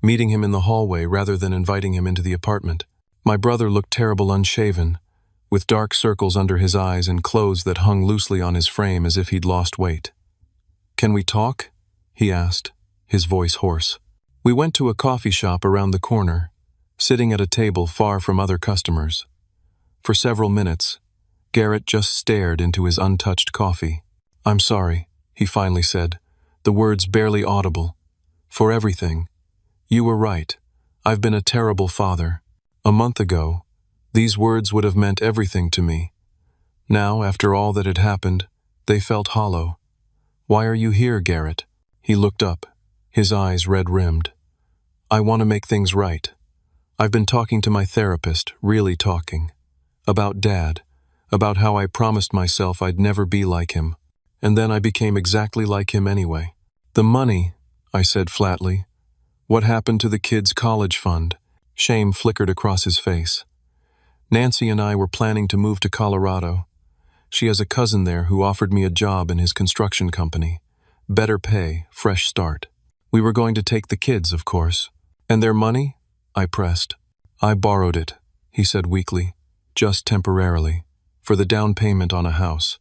meeting him in the hallway rather than inviting him into the apartment. My brother looked terrible unshaven, with dark circles under his eyes and clothes that hung loosely on his frame as if he'd lost weight. "Can we talk?" he asked, his voice hoarse. We went to a coffee shop around the corner, sitting at a table far from other customers. For several minutes, Garrett just stared into his untouched coffee. "I'm sorry," he finally said, the words barely audible. "For everything. You were right. I've been a terrible father. A month ago, these words would have meant everything to me. Now, after all that had happened, they felt hollow. Why are you here, Garrett?" He looked up, his eyes red-rimmed. "I want to make things right. I've been talking to my therapist, really talking. About Dad, about how I promised myself I'd never be like him. And then I became exactly like him anyway. The money," I said flatly. "What happened to the kids' college fund?" Shame flickered across his face. "Nancy and I were planning to move to Colorado. She has a cousin there who offered me a job in his construction company. Better pay, fresh start. We were going to take the kids, of course." "And their money?" I pressed. "I borrowed it," he said weakly, "just temporarily, for the down payment on a house.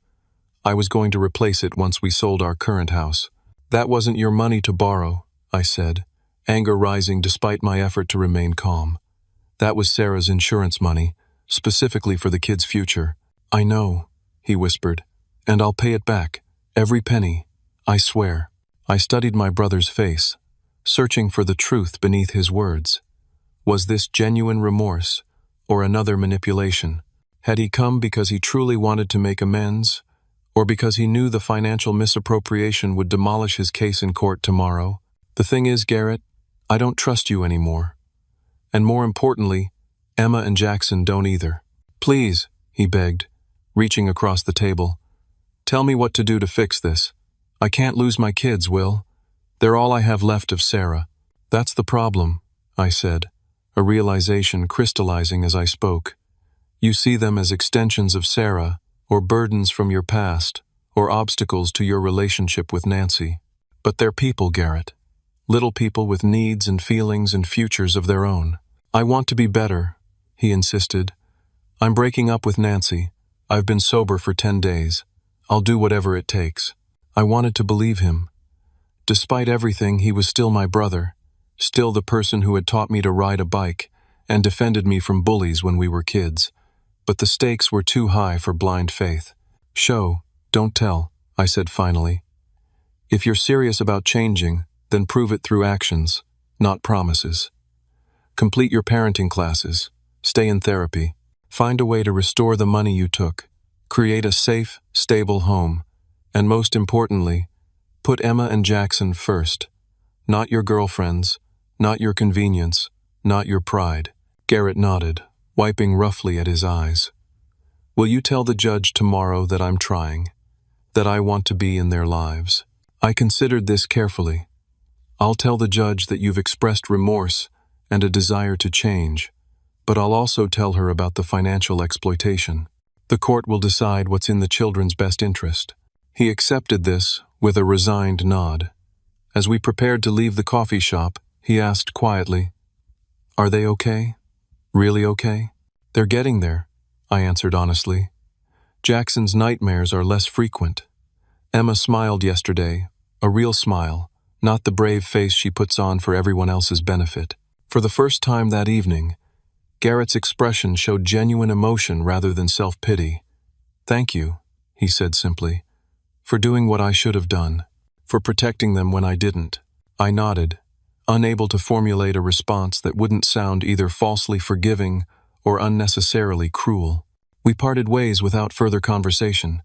I was going to replace it once we sold our current house." "That wasn't your money to borrow," I said, anger rising despite my effort to remain calm. "That was Sarah's insurance money, specifically for the kids' future." "I know," he whispered, "and I'll pay it back, every penny, I swear." I studied my brother's face, searching for the truth beneath his words. Was this genuine remorse, or another manipulation? Had he come because he truly wanted to make amends, or because he knew the financial misappropriation would demolish his case in court tomorrow? "The thing is, Garrett, I don't trust you anymore. And more importantly, Emma and Jackson don't either. Please," he begged, reaching across the table, "tell me what to do to fix this. I can't lose my kids, Will. They're all I have left of Sarah." "That's the problem," I said, a realization crystallizing as I spoke. "You see them as extensions of Sarah, or burdens from your past, or obstacles to your relationship with Nancy. But they're people, Garrett. Little people with needs and feelings and futures of their own." "I want to be better," he insisted. "I'm breaking up with Nancy. I've been sober for 10 days. I'll do whatever it takes." I wanted to believe him. Despite everything, he was still my brother, still the person who had taught me to ride a bike and defended me from bullies when we were kids. But the stakes were too high for blind faith. "Show, don't tell," I said finally. "If you're serious about changing, then prove it through actions, not promises." Complete your parenting classes. Stay in therapy. Find a way to restore the money you took. Create a safe, stable home. And most importantly, put Emma and Jackson first. Not your girlfriends, not your convenience, not your pride. Garrett nodded, wiping roughly at his eyes. Will you tell the judge tomorrow that I'm trying? That I want to be in their lives? I considered this carefully. I'll tell the judge that you've expressed remorse and a desire to change, but I'll also tell her about the financial exploitation. The court will decide what's in the children's best interest. He accepted this with a resigned nod. As we prepared to leave the coffee shop, he asked quietly, "Are they okay? Really okay?" "They're getting there," I answered honestly. "Jackson's nightmares are less frequent." Emma smiled yesterday, a real smile, not the brave face she puts on for everyone else's benefit. For the first time that evening, Garrett's expression showed genuine emotion rather than self-pity. "Thank you," he said simply, "for doing what I should have done, for protecting them when I didn't." I nodded, unable to formulate a response that wouldn't sound either falsely forgiving or unnecessarily cruel. We parted ways without further conversation,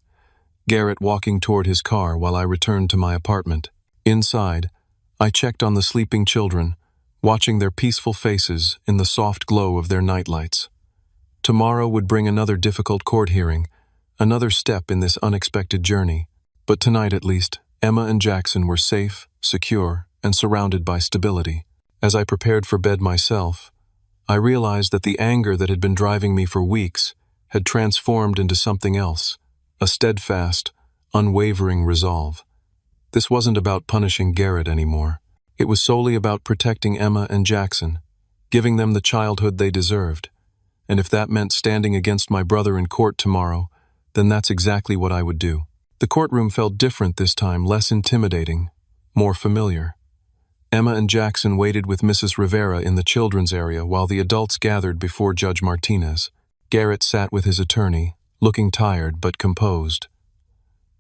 Garrett walking toward his car while I returned to my apartment. Inside, I checked on the sleeping children, watching their peaceful faces in the soft glow of their nightlights. Tomorrow would bring another difficult court hearing, another step in this unexpected journey. But tonight at least, Emma and Jackson were safe, secure, and surrounded by stability. As I prepared for bed myself, I realized that the anger that had been driving me for weeks had transformed into something else, a steadfast, unwavering resolve. This wasn't about punishing Garrett anymore. It was solely about protecting Emma and Jackson, giving them the childhood they deserved. And if that meant standing against my brother in court tomorrow, then that's exactly what I would do. The courtroom felt different this time, less intimidating, more familiar. Emma and Jackson waited with Mrs. Rivera in the children's area while the adults gathered before Judge Martinez. Garrett sat with his attorney, looking tired but composed.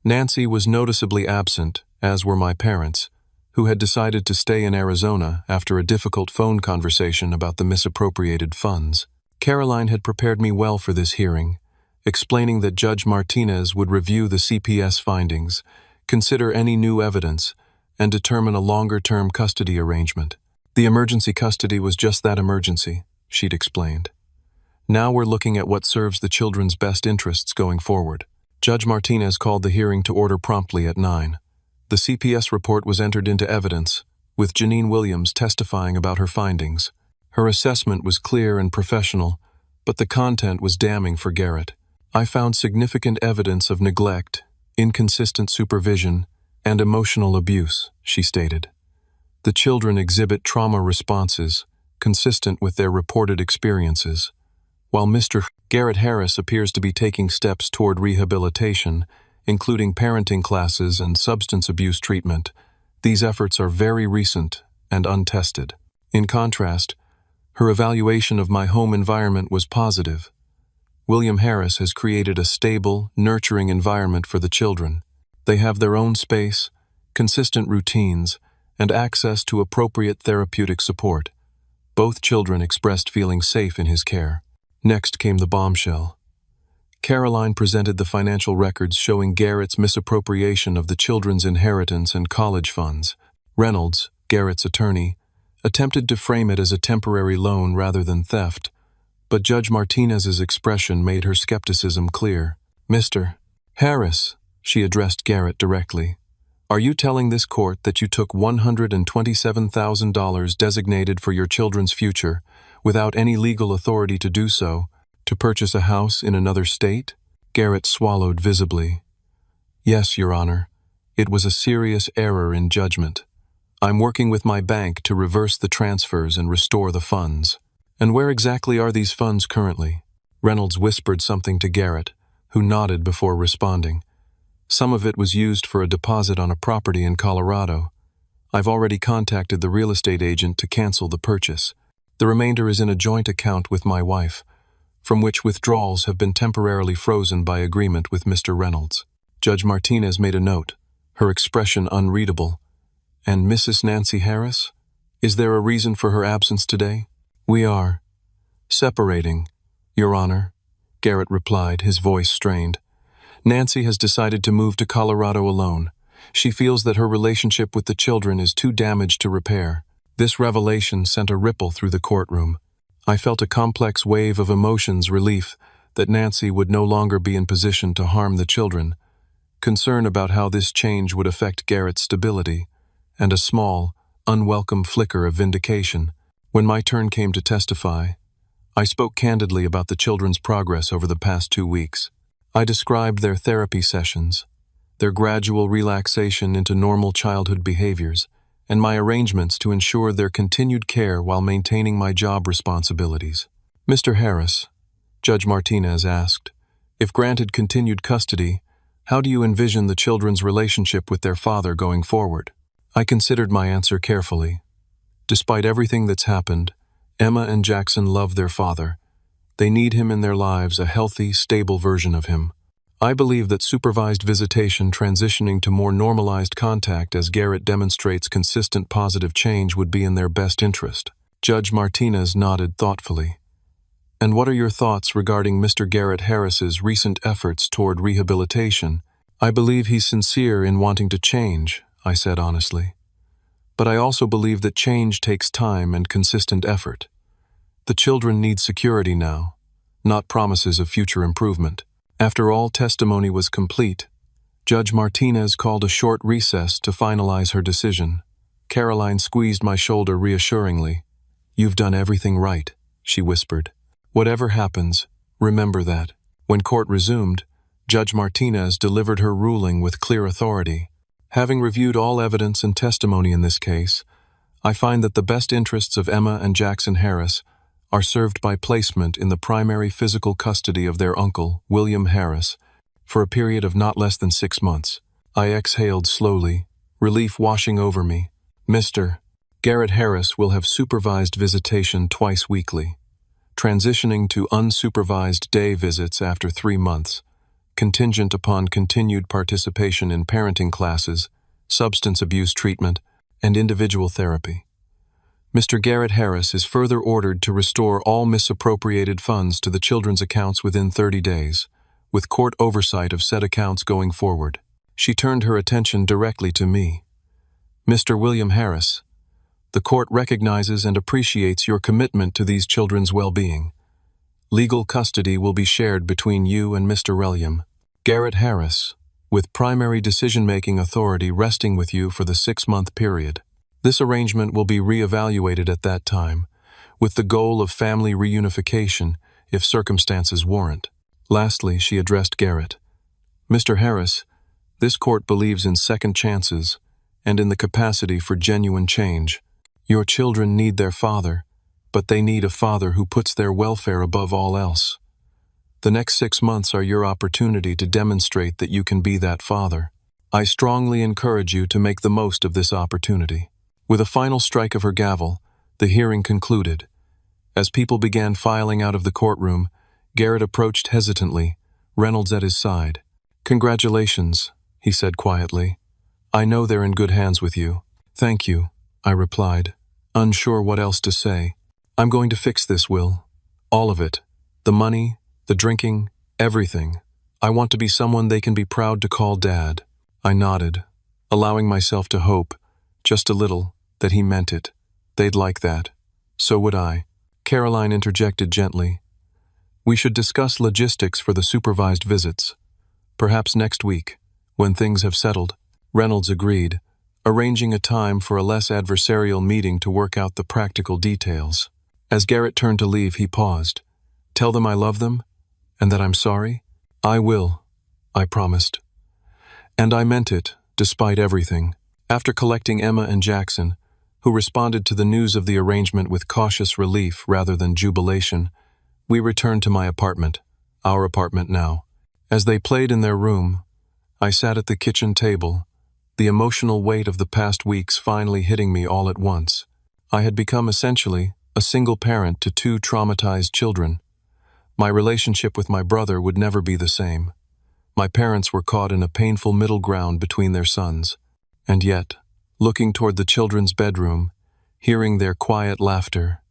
Nancy was noticeably absent, as were my parents, who had decided to stay in Arizona after a difficult phone conversation about the misappropriated funds. Caroline had prepared me well for this hearing, explaining that Judge Martinez would review the CPS findings, consider any new evidence, and determine a longer-term custody arrangement. The emergency custody was just that emergency, she'd explained. Now we're looking at what serves the children's best interests going forward. Judge Martinez called the hearing to order promptly at 9. The CPS report was entered into evidence, with Janine Williams testifying about her findings. Her assessment was clear and professional, but the content was damning for Garrett. I found significant evidence of neglect, inconsistent supervision, and emotional abuse, she stated. The children exhibit trauma responses, consistent with their reported experiences. While Mr. Garrett Harris appears to be taking steps toward rehabilitation, including parenting classes and substance abuse treatment, these efforts are very recent and untested. In contrast, her evaluation of my home environment was positive. William Harris has created a stable, nurturing environment for the children. They have their own space, consistent routines, and access to appropriate therapeutic support. Both children expressed feeling safe in his care. Next came the bombshell. Caroline presented the financial records showing Garrett's misappropriation of the children's inheritance and college funds. Reynolds, Garrett's attorney, attempted to frame it as a temporary loan rather than theft, but Judge Martinez's expression made her skepticism clear. "Mr. Harris," she addressed Garrett directly, "are you telling this court that you took $127,000 designated for your children's future, without any legal authority to do so, to purchase a house in another state?" Garrett swallowed visibly. "Yes, Your Honor. It was a serious error in judgment. I'm working with my bank to reverse the transfers and restore the funds." "And where exactly are these funds currently?" Reynolds whispered something to Garrett, who nodded before responding. "Some of it was used for a deposit on a property in Colorado. I've already contacted the real estate agent to cancel the purchase. The remainder is in a joint account with my wife, from which withdrawals have been temporarily frozen by agreement with Mr. Reynolds." Judge Martinez made a note, her expression unreadable. "And Mrs. Nancy Harris? Is there a reason for her absence today?" We are separating, Your Honor, Garrett replied, his voice strained. Nancy has decided to move to Colorado alone. She feels that her relationship with the children is too damaged to repair. This revelation sent a ripple through the courtroom. I felt a complex wave of emotions, relief that Nancy would no longer be in position to harm the children, concern about how this change would affect Garrett's stability, and a small, unwelcome flicker of vindication. When my turn came to testify, I spoke candidly about the children's progress over the past 2 weeks. I described their therapy sessions, their gradual relaxation into normal childhood behaviors, and my arrangements to ensure their continued care while maintaining my job responsibilities. Mr. Harris, Judge Martinez asked, if granted continued custody, how do you envision the children's relationship with their father going forward? I considered my answer carefully. Despite everything that's happened, Emma and Jackson love their father. They need him in their lives, a healthy, stable version of him. I believe that supervised visitation transitioning to more normalized contact as Garrett demonstrates consistent positive change would be in their best interest. Judge Martinez nodded thoughtfully. And what are your thoughts regarding Mr. Garrett Harris's recent efforts toward rehabilitation? I believe he's sincere in wanting to change, I said honestly. But I also believe that change takes time and consistent effort. The children need security now, not promises of future improvement. After all testimony was complete, Judge Martinez called a short recess to finalize her decision. Caroline squeezed my shoulder reassuringly. You've done everything right, she whispered. Whatever happens, remember that. When court resumed, Judge Martinez delivered her ruling with clear authority. Having reviewed all evidence and testimony in this case, I find that the best interests of Emma and Jackson Harris are served by placement in the primary physical custody of their uncle, William Harris, for a period of not less than 6 months. I exhaled slowly, relief washing over me. Mr. Garrett Harris will have supervised visitation twice weekly, transitioning to unsupervised day visits after 3 months, contingent upon continued participation in parenting classes, substance abuse treatment, and individual therapy. Mr. Garrett Harris is further ordered to restore all misappropriated funds to the children's accounts within 30 days, with court oversight of said accounts going forward. She turned her attention directly to me. Mr. William Harris, the court recognizes and appreciates your commitment to these children's well-being. Legal custody will be shared between you and Mr. William Garrett Harris, with primary decision-making authority resting with you for the 6-month period. This arrangement will be re-evaluated at that time, with the goal of family reunification if circumstances warrant. Lastly, she addressed Garrett. Mr. Harris, this court believes in second chances and in the capacity for genuine change. Your children need their father, but they need a father who puts their welfare above all else. The next 6 months are your opportunity to demonstrate that you can be that father. I strongly encourage you to make the most of this opportunity. With a final strike of her gavel, the hearing concluded. As people began filing out of the courtroom, Garrett approached hesitantly, Reynolds at his side. Congratulations, he said quietly. I know they're in good hands with you. Thank you, I replied, unsure what else to say. I'm going to fix this, Will. All of it. The money, the drinking, everything. I want to be someone they can be proud to call Dad. I nodded, allowing myself to hope, just a little, that he meant it. They'd like that. So would I. Caroline interjected gently. We should discuss logistics for the supervised visits. Perhaps next week, when things have settled. Reynolds agreed, arranging a time for a less adversarial meeting to work out the practical details. As Garrett turned to leave, he paused. Tell them I love them, and that I'm sorry? I will, I promised. And I meant it, despite everything. After collecting Emma and Jackson, who responded to the news of the arrangement with cautious relief rather than jubilation, we returned to my apartment, our apartment now. As they played in their room, I sat at the kitchen table, the emotional weight of the past weeks finally hitting me all at once. I had become essentially a single parent to 2 traumatized children. My relationship with my brother would never be the same. My parents were caught in a painful middle ground between their sons. And yet, looking toward the children's bedroom, hearing their quiet laughter,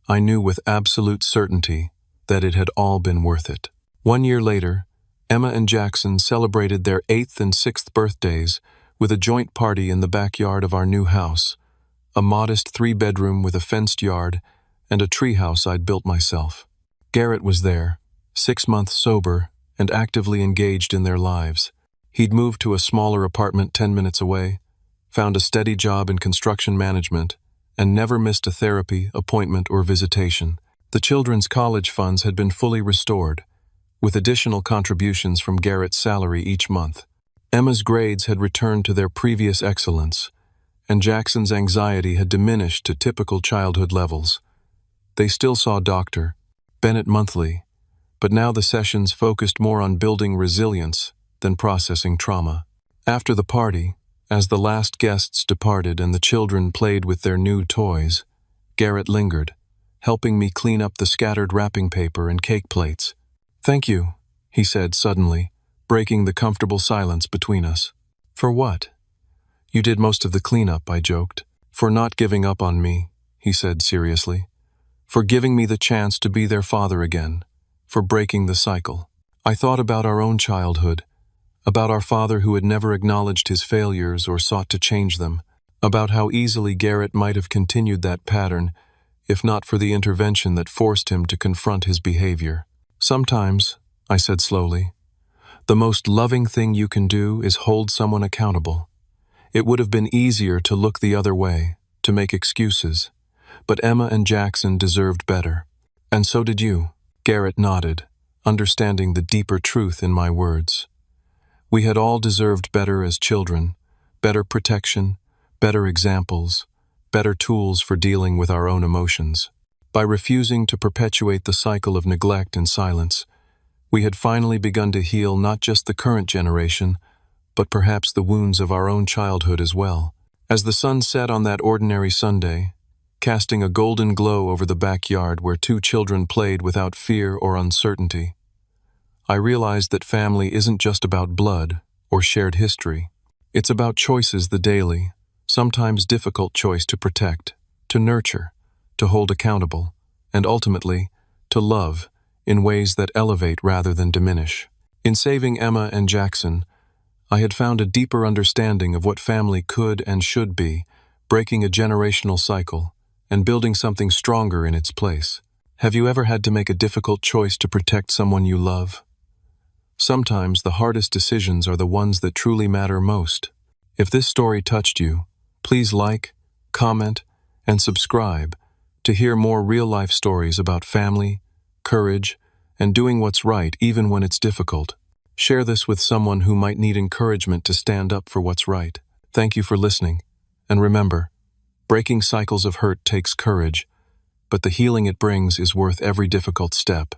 I knew with absolute certainty that it had all been worth it. 1 year later, Emma and Jackson celebrated their 8th and 6th birthdays with a joint party in the backyard of our new house, a modest 3-bedroom with a fenced yard and a treehouse I'd built myself. Garrett was there, 6 months sober and actively engaged in their lives. He'd moved to a smaller apartment 10 minutes away, found a steady job in construction management, and never missed a therapy, appointment, or visitation. The children's college funds had been fully restored, with additional contributions from Garrett's salary each month. Emma's grades had returned to their previous excellence, and Jackson's anxiety had diminished to typical childhood levels. They still saw Dr. Bennett monthly, but now the sessions focused more on building resilience than processing trauma. After the party, as the last guests departed and the children played with their new toys, Garrett lingered, helping me clean up the scattered wrapping paper and cake plates. "Thank you," he said suddenly, breaking the comfortable silence between us. "For what?" "You did most of the cleanup," I joked. "For not giving up on me," he said seriously. "For giving me the chance to be their father again. For breaking the cycle." I thought about our own childhood, about our father who had never acknowledged his failures or sought to change them, about how easily Garrett might have continued that pattern if not for the intervention that forced him to confront his behavior. "Sometimes," I said slowly, "the most loving thing you can do is hold someone accountable. It would have been easier to look the other way, to make excuses, but Emma and Jackson deserved better. And so did you." Garrett nodded, understanding the deeper truth in my words. We had all deserved better as children, better protection, better examples, better tools for dealing with our own emotions. By refusing to perpetuate the cycle of neglect and silence, we had finally begun to heal not just the current generation, but perhaps the wounds of our own childhood as well. As the sun set on that ordinary Sunday, casting a golden glow over the backyard where 2 children played without fear or uncertainty, I realized that family isn't just about blood or shared history. It's about choices, the daily, sometimes difficult choice to protect, to nurture, to hold accountable, and ultimately, to love in ways that elevate rather than diminish. In saving Emma and Jackson, I had found a deeper understanding of what family could and should be, breaking a generational cycle and building something stronger in its place. Have you ever had to make a difficult choice to protect someone you love? Sometimes the hardest decisions are the ones that truly matter most. If this story touched you, please like, comment, and subscribe to hear more real-life stories about family, courage, and doing what's right even when it's difficult. Share this with someone who might need encouragement to stand up for what's right. Thank you for listening, and remember, breaking cycles of hurt takes courage, but the healing it brings is worth every difficult step.